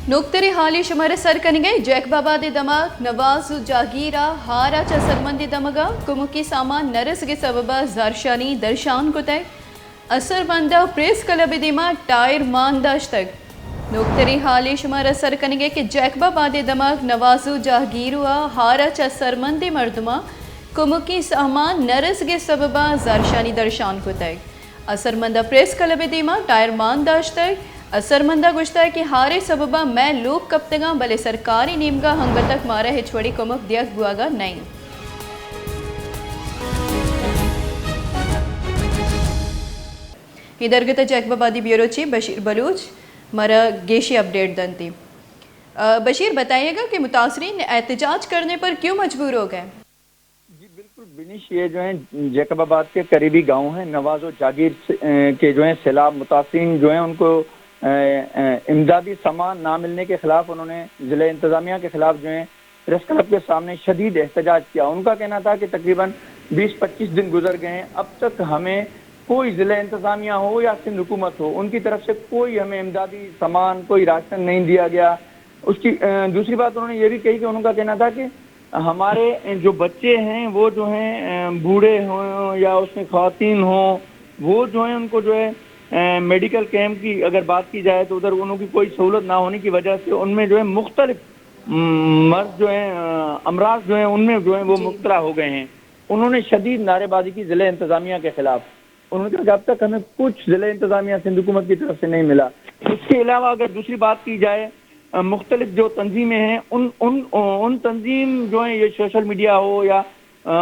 नुकतरी हाली शुमारे सरकनिगे जैकबाबादे दमाग नवाज़ जागीरा हाराचा सरमंदी दमगा कुमुकी सामान नरसगे सबबा जारशानी दर्शान कुतै असर बंदा प्रेस क्लब दिमा टायर मानदाश तक नुकतरी हाली शुमारे सरकनिगे कि जैकबाबादे दमाग नवाज़ु जागीरुआ हाराचा सरमंदी मर्दमा कुमुकी सामान नरसगे सबबा जारशानी दर्शान कुतै असरमंदा प्रेस क्लब दिमा टायर मानदाश तक असरमंदा गुश्ता है कि हारे सबबा मैं लोग कब तक भले सरकारी नीमगा हंग तक मारा है छोड़ी कमक दिया गुआगा नहीं। इधर गता जैकबाबादी ब्यूरो चीफ बशीर बलूच मरा गेशी अपडेट दंती। बशीर बताइएगा कि मुतासरीन एहतजाज करने पर क्यों मजबूर हो गए? जी बिल्कुल बिनिश, ये जो है जैकबाबाद के करीबी गांव है नवाज़ और जागीर के जो है सैलाब मुतासरीन जो है उनको इमदादी सामान ना मिलने के खिलाफ उन्होंने ज़िला इंतज़ामिया के खिलाफ जो है प्रेस क्लब के सामने शदीद एहतजाज किया। उनका कहना था कि तकरीबन 20-25 दिन गुजर गए हैं, अब तक हमें कोई ज़िला इंतज़ामिया हो या सिंध हुकूमत हो उनकी तरफ से कोई हमें इमदादी सामान कोई राशन नहीं दिया गया। उसकी दूसरी बात उन्होंने ये भी कही कि उनका कहना था कि हमारे जो बच्चे हैं वो जो हैं बूढ़े हों या उसमें ख़वातीन हों वो जो है उनको जो है मेडिकल कैंप की अगर बात की जाए तो उधर उनकी कोई सहूलत ना होने की वजह से उनमें जो है मुख्तलिफ मर्ज जो है अमराज जो है उनमें जो है वो मुब्तला हो गए हैं। उन्होंने शदीद नारेबाजी की ज़िला इंतज़ामिया के खिलाफ। उन्होंने कहा कि अब तक हमें कुछ ज़िला इंतज़ामिया सिंध हुकूमत की तरफ से नहीं मिला। इसके अलावा अगर दूसरी बात की जाए मुख्तलिफ जो तंजीमें हैं उन तंजीम जो है ये सोशल मीडिया हो या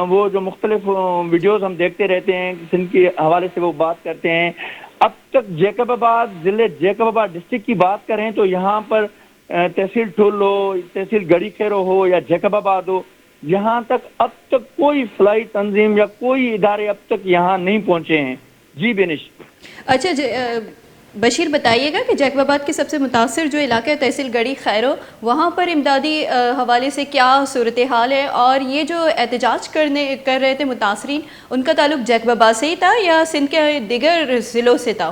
वो जो मुख्तलिफ वीडियोज़ हम देखते रहते हैं सिंध के हवाले से वो बात करते हैं। अब तक जैकबाबाद ज़िले जैकबाबाद डिस्ट्रिक्ट की बात करें तो यहाँ पर तहसील ठुल हो, तहसील गड़ी खैरो हो या जैकबाबाद हो, यहाँ तक अब तक कोई फलाई तंजीम या कोई इदारे अब तक यहाँ नहीं पहुँचे हैं। जी बेनिश। अच्छा बशीर बताइएगा कि जैकबाबाद के सबसे मुतासिर जो इलाका है तहसील गड़ी खैरो वहाँ पर इमदादी हवाले से क्या सूरत हाल है और ये जो एहतजाज कर रहे थे मुतासरीन उनका ताल्लुक जैकबाबाद से ही था या सिंध के दिगर ज़िलों से था?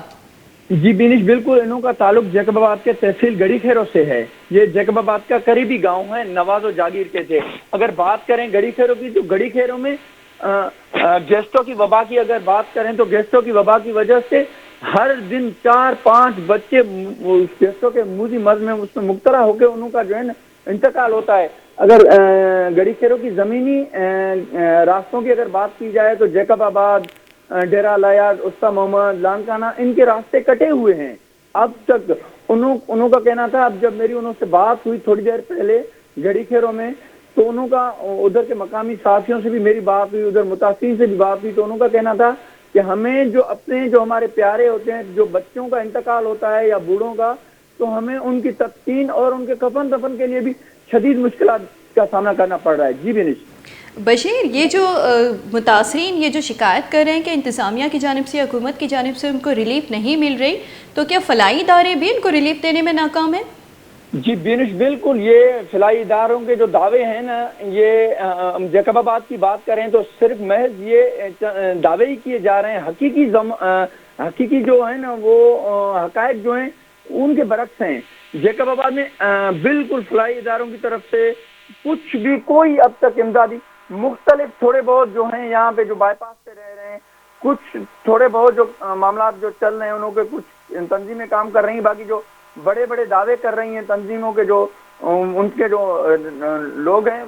जी बिनिश बिल्कुल, इनका ताल्लुक जैकबाबाद के तहसील गड़ी खैरो से है। ये जैकबाबाद का करीबी गाँव है, नवाज़ और जागीर के थे। अगर बात करें गड़ी खैरो की तो गड़ी खैरो में गैस्ट्रो की वबा की अगर बात करें तो गैस्ट्रो की वबा की वजह से हर दिन 4-5 बच्चे गैस्ट्रो के मूजी मर्ज में उसमें मुब्तला होकर उनका जो है ना इंतकाल होता है। अगर गड़ी खैरो की ज़मीनी रास्तों की अगर बात की जाए तो जैकबाबाद, डेरा लायाद, उस्ता मोहम्मद, लानकाना इनके रास्ते कटे हुए हैं। अब तक उनका कहना था, अब जब मेरी उनसे बात हुई थोड़ी देर पहले गड़ी खैरो में तो उनका उधर के मकामी साथियों से भी मेरी बात हुई, उधर मुतासिर से भी बात हुई तो उनका कहना था कि हमें जो हमारे प्यारे होते हैं, जो बच्चों का इंतकाल होता है या बूढ़ों का, तो हमें उनकी तदफीन और उनके कफन दफन के लिए भी शदीद मुश्किलात का सामना करना पड़ रहा है। जी बिनिश। बशीर, ये जो मुतासरीन ये जो शिकायत कर रहे हैं कि इंतज़ामिया की जानिब से हुकूमत की जानिब से उनको रिलीफ नहीं मिल रही, तो क्या फलाई इदारे भी इनको रिलीफ देने में नाकाम है? जी बिनिश बिल्कुल, ये फलाई इदारों के जो दावे हैं ना, ये जैकबाबाद की बात करें तो सिर्फ महज ये दावे ही किए जा रहे हैं। हकीकी जो है ना वो हकायक जो हैं उनके बरक्स हैं। जैकबाबाद में बिल्कुल फलाई इदारों की तरफ से कुछ भी कोई अब तक इमदादी मुख्तलिफ थोड़े बहुत जो हैं यहाँ पे जो बाईपास से रह रहे हैं, कुछ थोड़े बहुत जो मामला जो चल रहे हैं उनके कुछ तंजीमें काम कर रही हैं, बाकी जो बड़े बड़े दावे कर रही हैं तंजीमों के जो उनके जो लोग हैं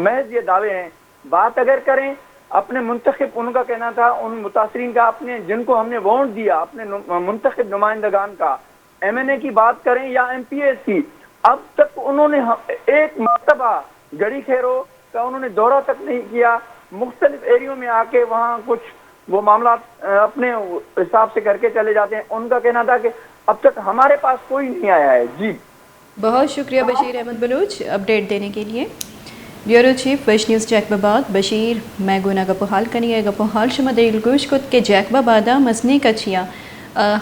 महज ये दावे हैं। बात अगर करें अपने मुंतखब, उनका कहना था उन मुतासरीन का अपने जिनको हमने वोट दिया अपने मुंतखब नुमाइंदगान का, MNA की बात करें या MPS की, अब तक उन्होंने एक मरतबा गड़ी खैरो का उन्होंने दौरा तक नहीं किया। मुख्तलिफ एरियो में आके वहाँ कुछ वो मामला अपने हिसाब से करके चले जाते हैं। उनका कहना था कि अब तक हमारे पास कोई नहीं आया है। जी बहुत शुक्रिया बशीर अहमद बलूच अपडेट देने के लिए। ब्यूरो चीफ वश न्यूज़ जैकबाबाद बशीर मैगुना गपोहाल कनिए गपोहाल शुमदेल गुश कुत के जैकबाबादा मसनी कचिया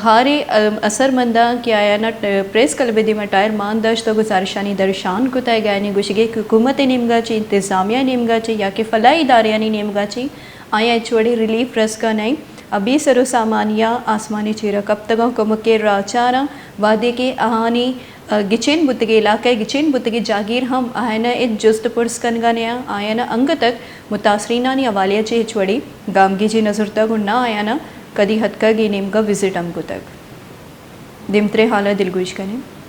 हारे असरमंदा की आयाना प्रेस कलबेदी में टायर मानदाश तो गुजारिशानी दर्शान कुताय गायनी गुशगे हुकूमत नेमगाची इंतज़ामिया नेमगाची या कि फलाई इदारियानी नेमगाची आया छोड़ी रिलीफ रस का नहीं अभी सरो सामानिया आसमानी चेरा कब तक कुमके राचारा वादे के आहानी गिचेन बुतगे इलाके गिचेन बुतगे जागीर हम आयना इत जुस्त पुर्स कनगानिया आयना अंग तक मुतासरीनानी अवालिया चे हिचवड़ी गामगी जी नजर तक ना आयना कदी हतका गी नेमका विजिट अंगो तक दिमत्रे हाला दिलगुश कने